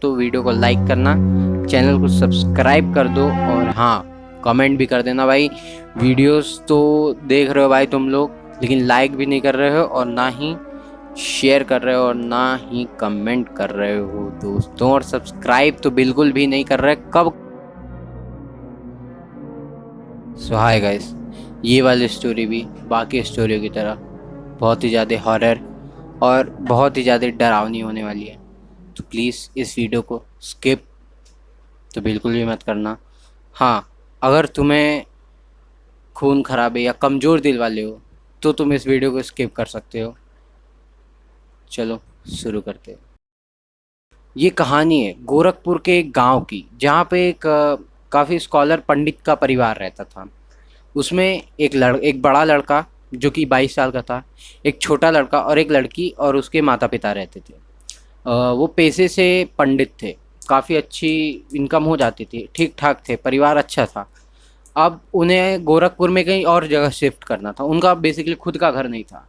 तो वीडियो को लाइक करना, चैनल को सब्सक्राइब कर दो और हाँ कमेंट भी कर देना भाई। वीडियोस तो देख रहे हो भाई तुम लोग, लेकिन लाइक भी नहीं कर रहे हो और ना ही शेयर कर रहे हो और ना ही कमेंट कर रहे हो दोस्तों, और सब्सक्राइब तो बिल्कुल भी नहीं कर रहे। कब सो हाय गाइस, ये वाली स्टोरी भी बाकी स्टोरियों की तरह बहुत ही ज़्यादा हॉरर और बहुत ही ज़्यादा डरावनी होने वाली है। तो प्लीज़ इस वीडियो को स्किप तो बिल्कुल भी मत करना। हाँ, अगर तुम्हें खून खराबे या कमज़ोर दिल वाले हो तो तुम इस वीडियो को स्किप कर सकते हो। चलो शुरू करते हैं। ये कहानी है गोरखपुर के एक गांव की, जहाँ पे एक काफ़ी स्कॉलर पंडित का परिवार रहता था। उसमें एक बड़ा लड़का जो कि 22 साल का था, एक छोटा लड़का और एक लड़की और उसके माता पिता रहते थे। वो पेशे से पंडित थे, काफ़ी अच्छी इनकम हो जाती थी, ठीक ठाक थे, परिवार अच्छा था। अब उन्हें गोरखपुर में कहीं और जगह शिफ्ट करना था, उनका बेसिकली खुद का घर नहीं था।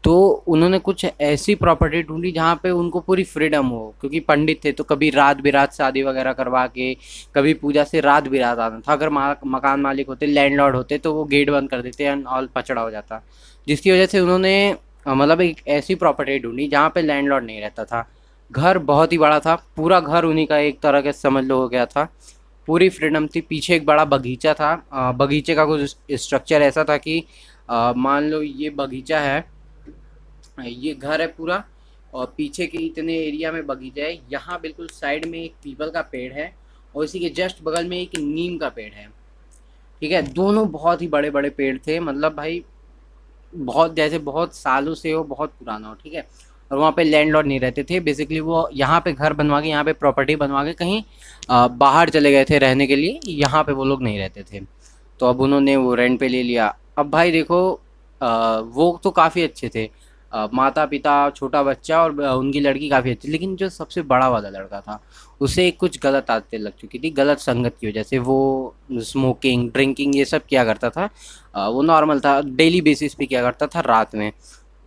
तो उन्होंने कुछ ऐसी प्रॉपर्टी ढूंढी जहाँ पे उनको पूरी फ्रीडम हो, क्योंकि पंडित थे तो कभी रात बिरात शादी वगैरह करवा के, कभी पूजा से रात बिरात आना था। अगर मकान मालिक होते, लैंडलॉर्ड होते, तो वो गेट बंद कर देते एंड ऑल पचड़ा हो जाता। जिसकी वजह से उन्होंने मतलब एक ऐसी प्रॉपर्टी ढूंढी जहाँ पे लैंडलॉर्ड नहीं रहता था। घर बहुत ही बड़ा था, पूरा घर उन्हीं का एक तरह के समझ लो हो गया था। पूरी फ्रीडम थी। पीछे एक बड़ा बगीचा था। बगीचे का कुछ स्ट्रक्चर ऐसा था कि मान लो ये बगीचा है, ये घर है पूरा, और पीछे के इतने एरिया में बगीचा है। यहाँ बिल्कुल साइड में एक पीपल का पेड़ है और इसी के जस्ट बगल में एक नीम का पेड़ है। ठीक है, दोनों बहुत ही बड़े बड़े पेड़ थे, मतलब भाई बहुत, जैसे बहुत सालों से हो, बहुत पुराना हो। ठीक है, और वहाँ पे लैंडलॉर्ड नहीं रहते थे। बेसिकली वो यहाँ पे घर बनवा के, यहाँ पे प्रॉपर्टी बनवा के कहीं बाहर चले गए थे रहने के लिए। यहाँ पे वो लोग नहीं रहते थे, तो अब उन्होंने वो रेंट पे ले लिया। अब भाई देखो, वो तो काफ़ी अच्छे थे, माता पिता, छोटा बच्चा और उनकी लड़की काफ़ी अच्छी। लेकिन जो सबसे बड़ा वाला लड़का था, उसे कुछ गलत आदतें लग चुकी थी, गलत संगत की वजह से। वो स्मोकिंग, ड्रिंकिंग ये सब किया करता था। वो नॉर्मल था, डेली बेसिस पे किया करता था रात में।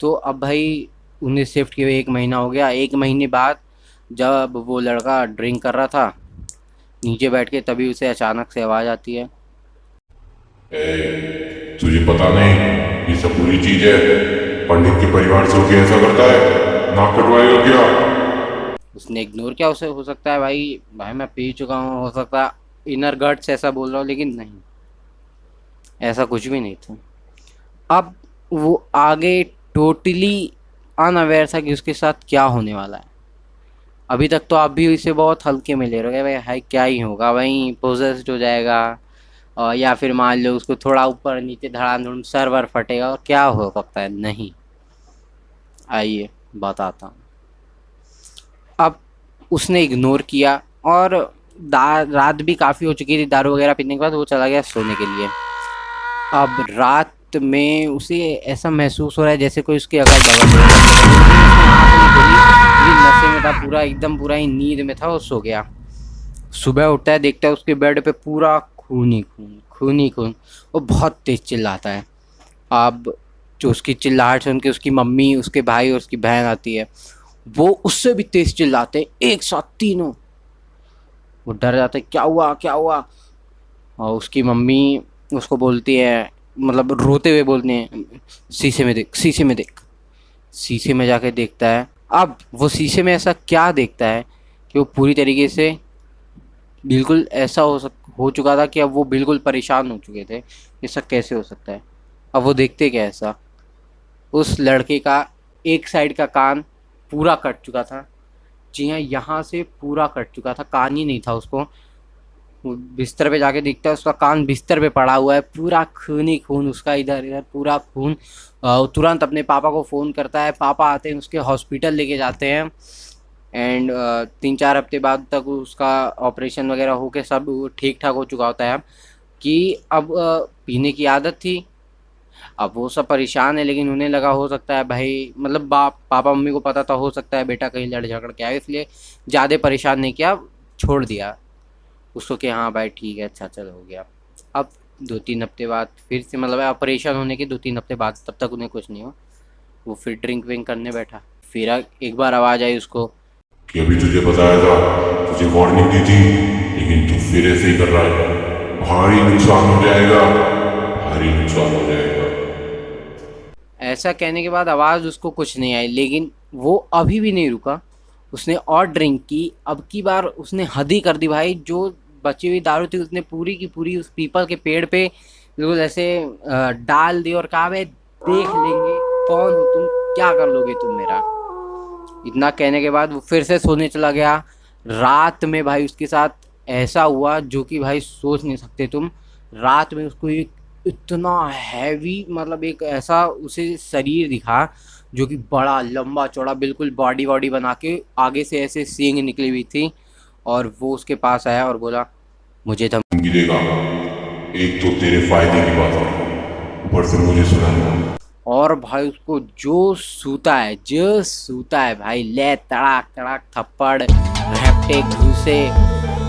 तो अब भाई उन्हें शिफ्ट किए हुए 1 महीना हो गया। 1 महीने बाद जब वो लड़का ड्रिंक कर रहा था नीचे बैठ के, तभी उसे अचानक से आवाज़ आती है। तुझे पता नहीं ये सब बुरी चीज है। पंडित के परिवार से होके ऐसा करता है, नाक कटवाएगा क्या? उसने इग्नोर किया। उसे हो सकता है भाई भाई मैं पी चुका हूँ, हो सकता है इनर गट्स ऐसा बोल रहा हूँ, लेकिन नहीं, ऐसा कुछ भी नहीं था। अब वो आगे टोटली अनअवेयर था कि उसके साथ क्या होने वाला है। अभी तक तो आप भी इसे बहुत हल्के में ले रहे हो, भाई हाई क्या ही होगा, वहीं पोजेस्ड हो जाएगा, और या फिर मान लो उसको थोड़ा ऊपर नीचे धड़ाधड़ सर्वर फटेगा और क्या हो सकता है। नहीं, आइए बताता हूँ। अब उसने इग्नोर किया और रात भी काफ़ी हो चुकी थी। दारू वगैरह पीने के बाद वो चला गया सोने के लिए। अब रात में उसे ऐसा महसूस हो रहा है जैसे कोई उसके अगल बगल हो रहा है, लेकिन उसने आँख नहीं खोली, क्योंकि नशे में था, पूरा एकदम पूरा ही नींद में था, वो सो गया। सुबह उठता है, देखता है उसके बेड पे पूरा खून ही खून, खून ही खून। वो बहुत तेज चिल्लाता है। अब जो उसकी चिल्लाहट सुन के उसकी मम्मी, उसके भाई और उसकी बहन आती है। वो उससे भी तेज चिल्लाते हैं एक साथ तीनों। वो डर जाते हैं, क्या हुआ क्या हुआ। और उसकी मम्मी उसको बोलती है, मतलब रोते हुए बोलते हैं, शीशे में देख, शीशे में देख। शीशे में जाके देखता है। अब वो शीशे में ऐसा क्या देखता है कि वो पूरी तरीके से बिल्कुल ऐसा हो चुका था कि अब वो बिल्कुल परेशान हो चुके थे, ऐसा कैसे हो सकता है। अब वो देखते क्या ऐसा, उस लड़के का एक साइड का कान पूरा कट चुका था। जी हाँ, यहाँ से पूरा कट चुका था, कान ही नहीं था उसको। वो बिस्तर पे जाके देखता है, उसका कान बिस्तर पे पड़ा हुआ है, पूरा खून ही खून, उसका इधर इधर पूरा खून। वो तुरंत अपने पापा को फ़ोन करता है। पापा आते हैं, उसके हॉस्पिटल लेके जाते हैं। एंड 3-4 हफ्ते बाद तक उसका ऑपरेशन वगैरह होके सब ठीक ठाक हो चुका होता है। अब कि अब पीने की आदत थी। अब वो सब परेशान है, लेकिन उन्हें लगा हो सकता है भाई, मतलब बाप पापा मम्मी को पता था, हो सकता है बेटा कहीं लड़ झगड़ के आए, इसलिए ज़्यादा परेशान नहीं किया, छोड़ दिया उसको कि हाँ भाई ठीक है, अच्छा चल हो गया। अब 2-3 हफ्ते बाद फिर से, मतलब ऑपरेशन होने के 2-3 हफ्ते बाद, तब तक उन्हें कुछ नहीं हो, वो फिर ड्रिंक विंक करने बैठा। फिर एक बार आवाज़ आई उसको, कि अभी तुझे बताया था, तुझे वार्निंग दी थी, लेकिन तू फिर ऐसे ही कर रहा है। भारी नुकसान हो जाएगा, भारी नुकसान हो जाएगा। ऐसा कहने के बाद आवाज़ उसको कुछ नहीं आई, लेकिन वो अभी भी नहीं रुका। उसने और ड्रिंक की। अब की बार उसने हद ही कर दी भाई। जो बची हुई दारू थी उसने पूरी की पूरी उस पीपल के पेड़ पे बिल्कुल ऐसे डाल दी और कहा, भाई देख लेंगे कौन हो तुम, क्या कर लोगे तुम मेरा। इतना कहने के बाद वो फिर से सोने चला गया। रात में भाई उसके साथ ऐसा हुआ जो कि भाई सोच नहीं सकते तुम। रात में उसको एक इतना हैवी, मतलब एक ऐसा उसे शरीर दिखा जो कि बड़ा लंबा चौड़ा, बिल्कुल बॉडी वॉडी बना के आगे से ऐसे सींग निकली हुई थी। और वो उसके पास आया और बोला, मुझे गिरेगा, एक तो तेरे फायदे की बात है, ऊपर से मुझे सुनाएगा। और भाई उसको जो सूता है भाई, ले तड़ाक तड़ाक थप्पड़, रैप्टे घूसे,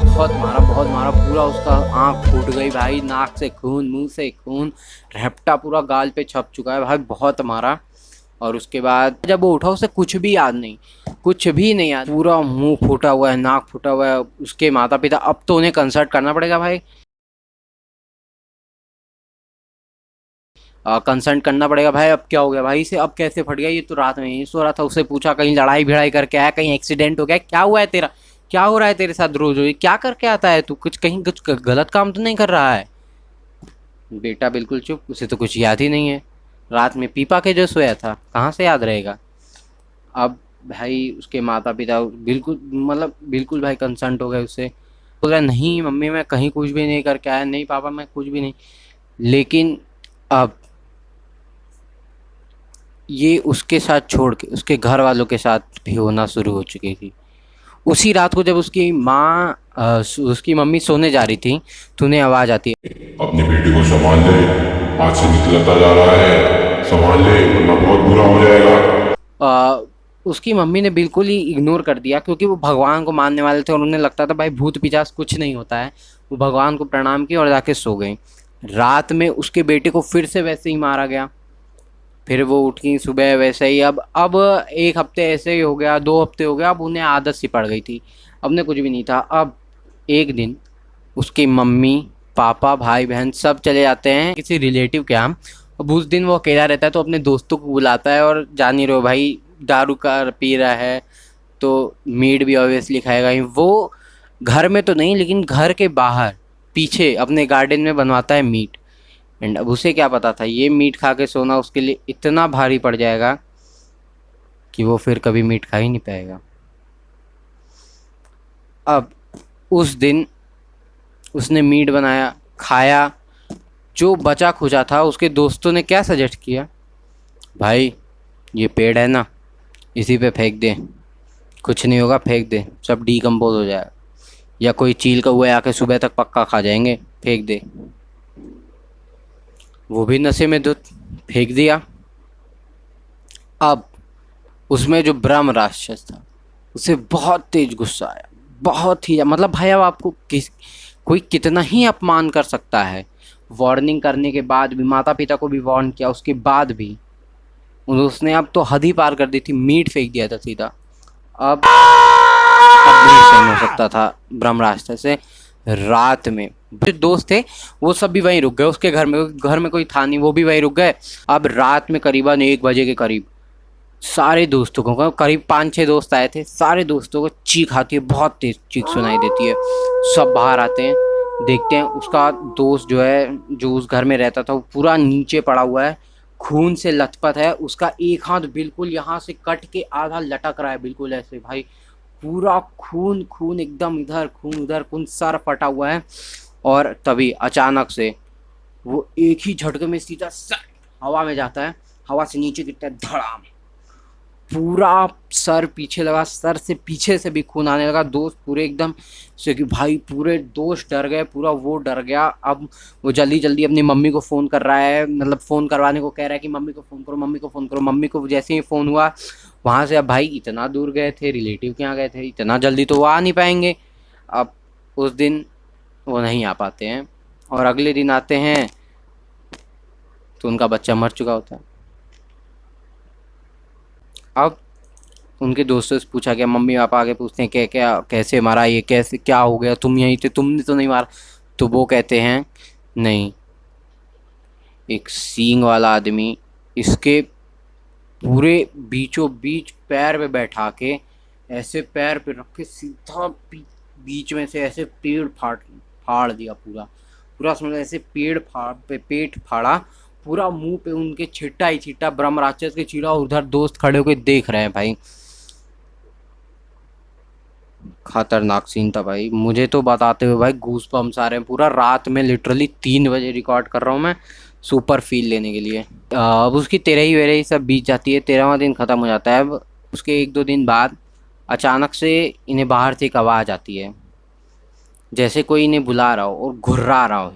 बहुत मारा। पूरा उसका आंख फूट गई भाई, नाक से खून, मुंह से खून, रैप्टा पूरा गाल पे छप चुका है भाई, बहुत मारा। और उसके बाद जब वो उठा उसे कुछ भी याद नहीं, कुछ भी नहीं याद। पूरा मुंह फूटा हुआ है, नाक फूटा हुआ है। उसके माता पिता, अब तो उन्हें कंसल्ट करना पड़ेगा भाई, कंसल्ट करना पड़ेगा भाई। अब क्या हो गया भाई से, अब कैसे फट गया, ये तो रात में ही सो रहा था। उससे पूछा कहीं लड़ाई भिड़ाई करके आया, कहीं एक्सीडेंट हो गया, क्या हुआ है तेरा, क्या हो रहा है तेरे साथ रोज रोज, क्या करके आता है तू, कुछ कहीं कुछ गलत काम तो नहीं कर रहा है। बेटा बिल्कुल चुप, उसे तो कुछ याद ही नहीं है। रात में पीपा के जो सोया था, कहाँ से याद रहेगा। अब भाई उसके माता पिता बिल्कुल, मतलब बिल्कुल भाई कंसर्न हो गए उससे। बोल रहा नहीं मम्मी मैं कहीं कुछ भी नहीं करके आया, नहीं पापा मैं कुछ भी नहीं। लेकिन अब ये उसके साथ छोड़ के उसके घर वालों के साथ भी होना शुरू हो चुकी थी। उसी रात को जब उसकी माँ उसकी मम्मी सोने जा रही थी तो उन्हें आवाज़ आती है, अपने बेटे को संभाल ले, हाथ से निकलता जा रहा है, संभाल ले वरना बहुत बुरा हो जाएगा। उसकी मम्मी ने बिल्कुल ही इग्नोर कर दिया, क्योंकि वो भगवान को मानने वाले थे और उन्हें लगता था भाई भूत पिशाच कुछ नहीं होता है। वो भगवान को प्रणाम किया और जाके सो गई। रात में उसके बेटे को फिर से वैसे ही मारा गया। फिर वो उठी सुबह वैसे ही। अब एक हफ्ते ऐसे ही हो गया, 2 हफ्ते हो गया। अब उन्हें आदत सी पड़ गई थी, अब ने कुछ भी नहीं था। अब एक दिन उसकी मम्मी पापा भाई बहन सब चले जाते हैं किसी रिलेटिव के यहाँ। अब उस दिन वो अकेला रहता है तो अपने दोस्तों को बुलाता है। और जान ही रहो भाई, दारू का पी रहा है तो मीट भी ऑब्वियसली खाएगा ही। वो घर में तो नहीं, लेकिन घर के बाहर पीछे अपने गार्डन में बनवाता है मीट। एंड अब उसे क्या पता था ये मीट खा के सोना उसके लिए इतना भारी पड़ जाएगा कि वो फिर कभी मीट खा ही नहीं पाएगा। अब उस दिन उसने मीट बनाया, खाया। जो बचा खुचा था उसके दोस्तों ने क्या सजेस्ट किया, भाई ये पेड़ है ना, इसी पे फेंक दे, कुछ नहीं होगा, फेंक दे, सब डीकम्पोज हो जाएगा, या कोई चील कौवे आके सुबह तक पक्का खा जाएंगे, फेंक दे। वो भी नशे में धुत, फेंक दिया। अब उसमें जो ब्रह्म राक्षस था उसे बहुत तेज गुस्सा आया, बहुत ही, मतलब भाई अब आपको कोई कितना ही अपमान कर सकता है। वार्निंग करने के बाद भी, माता पिता को भी वार्न किया उसके बाद भी उसने अब तो हद ही पार कर दी थी, मीट फेंक दिया था सीधा। अब नहीं सहन हो सकता था ब्रह्म रास्ते से। रात में जो दोस्त थे वो सब भी वहीं रुक गए, उसके घर में कोई था नहीं, वो भी वहीं रुक गए। अब रात में करीबन 1 बजे के करीब सारे दोस्तों को, करीब 5-6 दोस्त आए थे, सारे दोस्तों को चीख आती है, बहुत तेज चीख सुनाई देती है। सब बाहर आते हैं, देखते हैं उसका दोस्त जो है, जो उस घर में रहता था, वो पूरा नीचे पड़ा हुआ है, खून से लथपथ है। उसका एक हाथ बिल्कुल यहाँ से कट के आधा लटक रहा है, बिल्कुल ऐसे भाई, पूरा खून खून, एकदम इधर खून उधर खून, सर फटा हुआ है। और तभी अचानक से वो एक ही झटके में सीधा सर हवा में जाता है, हवा से नीचे गिरता है, धड़ाम, पूरा सर पीछे लगा, सर से पीछे से भी खून आने लगा। दोस्त पूरे एकदम से कि भाई, पूरे दोस्त डर गए, पूरा वो डर गया। अब वो जल्दी जल्दी अपनी मम्मी को फ़ोन कर रहा है, मतलब फ़ोन करवाने को कह रहा है कि मम्मी को फ़ोन करो, मम्मी को फ़ोन करो। मम्मी को जैसे ही फ़ोन हुआ, वहाँ से, अब भाई इतना दूर गए थे, रिलेटिव के यहाँ गए थे, इतना जल्दी तो वो आ नहीं पाएंगे। अब उस दिन वो नहीं आ पाते हैं और अगले दिन आते हैं तो उनका बच्चा मर चुका होता है। अब उनके दोस्तों से पूछा गया, मम्मी पापा आगे पूछते हैं क्या क्या कैसे मारा, ये कैसे क्या हो गया, तुम यहीं थे, तुमने तो नहीं मारा। तो वो कहते हैं नहीं, एक सींग वाला आदमी इसके पूरे बीचों बीच पैर पे बैठा के, ऐसे पैर पे रख के सीधा बीच में से ऐसे पेड़ फाड़ दिया पूरा पूरा, समझ ऐसे पेट फाड़ा पूरा, मुंह पे उनके छिट्टा ही छिट्टा, ब्रह्म राक्षस के चीड़ा, उधर दोस्त खड़े होके देख रहे हैं भाई। खतरनाक सीन था भाई, मुझे तो बताते हुए भाई गूस बम्स आ रहे हैं पूरा। रात में लिटरली 3 बजे रिकॉर्ड कर रहा हूँ मैं, सुपर फील लेने के लिए। अब उसकी 13वीं सब बीत जाती है, 13वां दिन ख़त्म हो जाता है। अब उसके 1-2 दिन बाद अचानक से इन्हें बाहर से एक आवाज़ आती है, जैसे कोई इन्हें बुला रहा हो और घुर्रा रहा हो। अब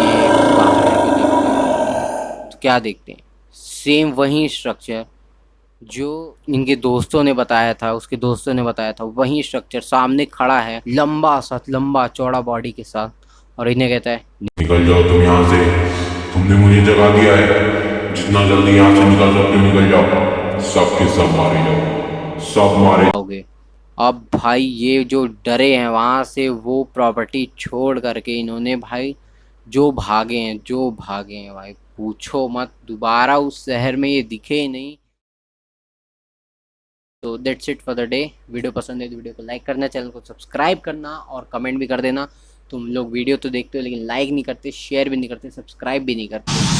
ये बाहर आके देखते हैं तो क्या देखते हैं, सेम वही स्ट्रक्चर जो इनके दोस्तों ने बताया था, उसके दोस्तों ने बताया था, वही स्ट्रक्चर सामने खड़ा है, लंबा चौड़ा बॉडी के साथ, और इन्हें कहता है निकल जाओ तुम यहाँ से, तुमने मुझे जगा दिया है, जितना जल्दी यहाँ से निकल सकते हो निकल जाओ, सबके सब मारे जाओ, सब मारे आओगे। अब भाई ये जो डरे हैं वहां से, वो प्रॉपर्टी छोड़ करके इन्होंने भाई जो भागे हैं भाई, पूछो मत, दोबारा उस शहर में ये दिखे ही नहीं। तो that's it for the day. Video पसंद है तो वीडियो को लाइक करना, चैनल को सब्सक्राइब करना और कमेंट भी कर देना। तुम लोग वीडियो तो देखते हो लेकिन लाइक नहीं करते, शेयर भी नहीं करते, सब्सक्राइब भी नहीं करते।